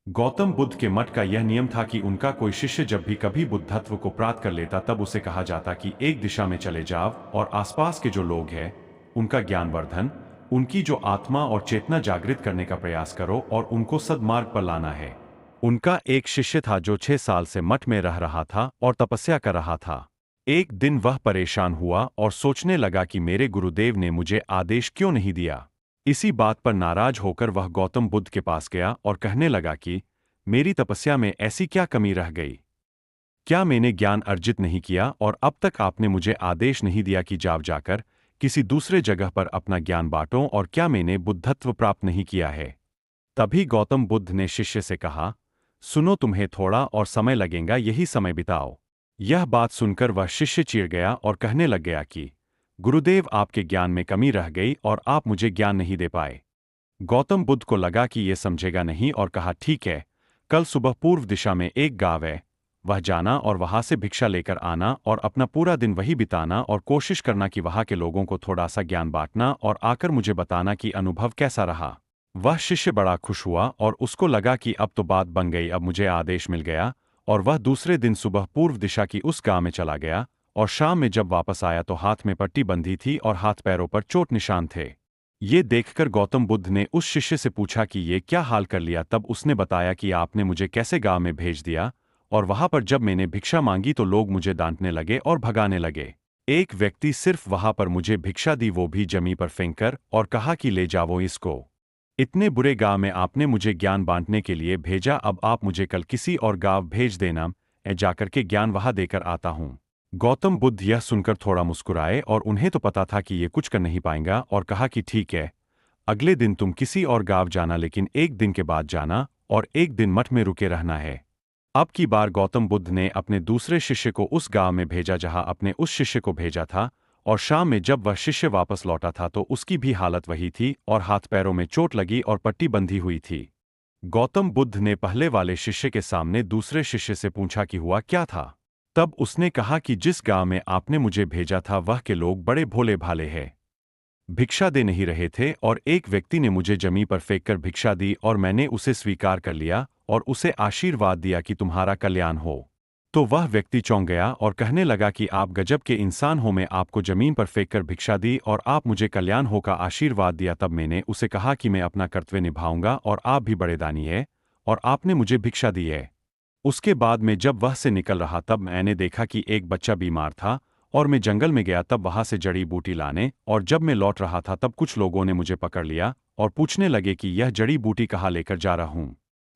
गौतम बुद्ध के मठ का यह नियम था कि उनका कोई शिष्य जब भी कभी बुद्धत्व को प्राप्त कर लेता तब उसे कहा जाता कि एक दिशा में चले जाओ और आसपास के जो लोग हैं उनका ज्ञानवर्धन, उनकी जो आत्मा और चेतना जागृत करने का प्रयास करो और उनको सद्मार्ग पर लाना है। उनका एक शिष्य था जो 6 साल से मठ में रह रहा था और तपस्या कर रहा था। एक दिन वह परेशान हुआ और सोचने लगा कि मेरे गुरुदेव ने मुझे आदेश क्यों नहीं दिया। इसी बात पर नाराज होकर वह गौतम बुद्ध के पास गया और कहने लगा कि मेरी तपस्या में ऐसी क्या कमी रह गई? क्या मैंने ज्ञान अर्जित नहीं किया और अब तक आपने मुझे आदेश नहीं दिया कि जाओ जाकर किसी दूसरे जगह पर अपना ज्ञान बांटो, और क्या मैंने बुद्धत्व प्राप्त नहीं किया है? तभी गौतम बुद्ध ने शिष्य से कहा, सुनो, तुम्हें थोड़ा और समय लगेगा, यही समय बिताओ। यह बात सुनकर वह शिष्य चिढ़ गया और कहने लग गया कि गुरुदेव, आपके ज्ञान में कमी रह गई और आप मुझे ज्ञान नहीं दे पाए। गौतम बुद्ध को लगा कि ये समझेगा नहीं और कहा, ठीक है, कल सुबह पूर्व दिशा में एक गांव है, वह जाना और वहां से भिक्षा लेकर आना और अपना पूरा दिन वही बिताना और कोशिश करना कि वहां के लोगों को थोड़ा सा ज्ञान बांटना और आकर मुझे बताना कि अनुभव कैसा रहा। वह शिष्य बड़ा खुश हुआ और उसको लगा कि अब तो बात बन गई, अब मुझे आदेश मिल गया। और वह दूसरे दिन सुबह पूर्व दिशा की उस गांव में चला गया और शाम में जब वापस आया तो हाथ में पट्टी बंधी थी और हाथ पैरों पर चोट निशान थे। ये देखकर गौतम बुद्ध ने उस शिष्य से पूछा कि ये क्या हाल कर लिया। तब उसने बताया कि आपने मुझे कैसे गांव में भेज दिया और वहां पर जब मैंने भिक्षा मांगी तो लोग मुझे डांटने लगे और भगाने लगे। एक व्यक्ति सिर्फ वहां पर मुझे भिक्षा दी, वो भी जमी पर फेंककर, और कहा कि ले जाओ इसको। इतने बुरे गांव में आपने मुझे ज्ञान बांटने के लिए भेजा, अब आप मुझे कल किसी और गांव भेज देना, मैं जाकर के ज्ञान वहां देकर आता हूं। गौतम बुद्ध यह सुनकर थोड़ा मुस्कुराए और उन्हें तो पता था कि ये कुछ कर नहीं पाएंगा, और कहा कि ठीक है, अगले दिन तुम किसी और गांव जाना, लेकिन एक दिन के बाद जाना और एक दिन मठ में रुके रहना है। अब की बार गौतम बुद्ध ने अपने दूसरे शिष्य को उस गांव में भेजा जहां अपने उस शिष्य को भेजा था, और शाम में जब वह शिष्य वापस लौटा था तो उसकी भी हालत वही थी और हाथ पैरों में चोट लगी और पट्टी बंधी हुई थी। गौतम बुद्ध ने पहले वाले शिष्य के सामने दूसरे शिष्य से पूछा कि हुआ क्या था। तब उसने कहा कि जिस गांव में आपने मुझे भेजा था वह के लोग बड़े भोले भाले हैं, भिक्षा दे नहीं रहे थे, और एक व्यक्ति ने मुझे जमीन पर फेंककर भिक्षा दी और मैंने उसे स्वीकार कर लिया और उसे आशीर्वाद दिया कि तुम्हारा कल्याण हो। तो वह व्यक्ति चौंक गया और कहने लगा कि आप गजब के इंसान हो, मैं आपको जमीन पर फेंककर भिक्षा दी और आप मुझे कल्याण हो का आशीर्वाद दिया। तब मैंने उसे कहा कि मैं अपना कर्तव्य निभाऊंगा और आप भी बड़े दानी है और आपने मुझे भिक्षा दी है। उसके बाद में जब वह से निकल रहा तब मैंने देखा कि एक बच्चा बीमार था और मैं जंगल में गया तब वहां से जड़ी बूटी लाने, और जब मैं लौट रहा था तब कुछ लोगों ने मुझे पकड़ लिया और पूछने लगे कि यह जड़ी बूटी कहाँ लेकर जा रहा हूं।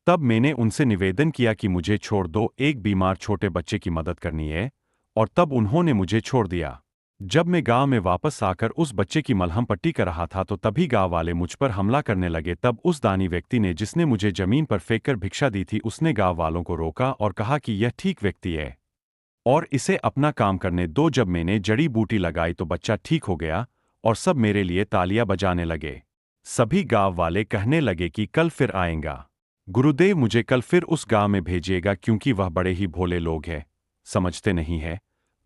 तब मैंने उनसे निवेदन किया कि मुझे छोड़ दो, एक बीमार छोटे बच्चे की मदद करनी है, और तब उन्होंने मुझे छोड़ दिया। जब मैं गांव में वापस आकर उस बच्चे की मलहम पट्टी कर रहा था तो तभी गांव वाले मुझ पर हमला करने लगे। तब उस दानी व्यक्ति ने जिसने मुझे जमीन पर फेंककर भिक्षा दी थी उसने गांव वालों को रोका और कहा कि यह ठीक व्यक्ति है और इसे अपना काम करने दो। जब मैंने जड़ी बूटी लगाई तो बच्चा ठीक हो गया और सब मेरे लिए तालियां बजाने लगे। सभी गांव वाले कहने लगे कि कल फिर आएगा, गुरुदेव मुझे कल फिर उस गांव में भेजिएगा, क्योंकि वह बड़े ही भोले लोग हैं, समझते नहीं है,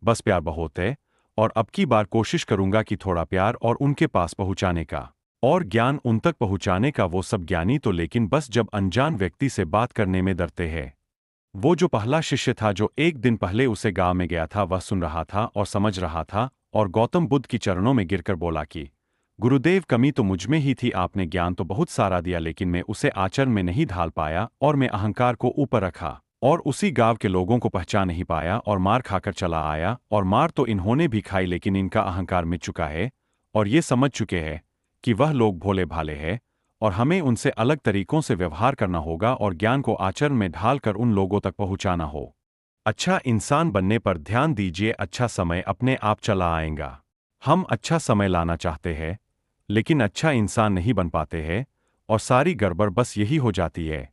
बस प्यार बहुत है, और अब की बार कोशिश करूंगा कि थोड़ा प्यार और उनके पास पहुंचाने का और ज्ञान उन तक पहुंचाने का। वो सब ज्ञानी तो लेकिन बस जब अनजान व्यक्ति से बात करने में डरते हैं। वो जो पहला शिष्य था जो एक दिन पहले उसे गांव में गया था, वह सुन रहा था और समझ रहा था और गौतम बुद्ध की चरणों में गिरकर बोला कि गुरुदेव, कमी तो मुझ में ही थी, आपने ज्ञान तो बहुत सारा दिया लेकिन मैं उसे आचरण में नहीं ढाल पाया और मैं अहंकार को ऊपर रखा और उसी गांव के लोगों को पहचान नहीं पाया और मार खाकर चला आया, और मार तो इन्होंने भी खाई लेकिन इनका अहंकार मिट चुका है और ये समझ चुके हैं कि वह लोग भोले भाले हैं और हमें उनसे अलग तरीकों से व्यवहार करना होगा और ज्ञान को आचरण में ढालकर उन लोगों तक पहुंचाना हो। अच्छा इंसान बनने पर ध्यान दीजिए, अच्छा समय अपने आप चला आएगा। हम अच्छा समय लाना चाहते हैं लेकिन अच्छा इंसान नहीं बन पाते हैं और सारी गड़बड़ बस यही हो जाती है।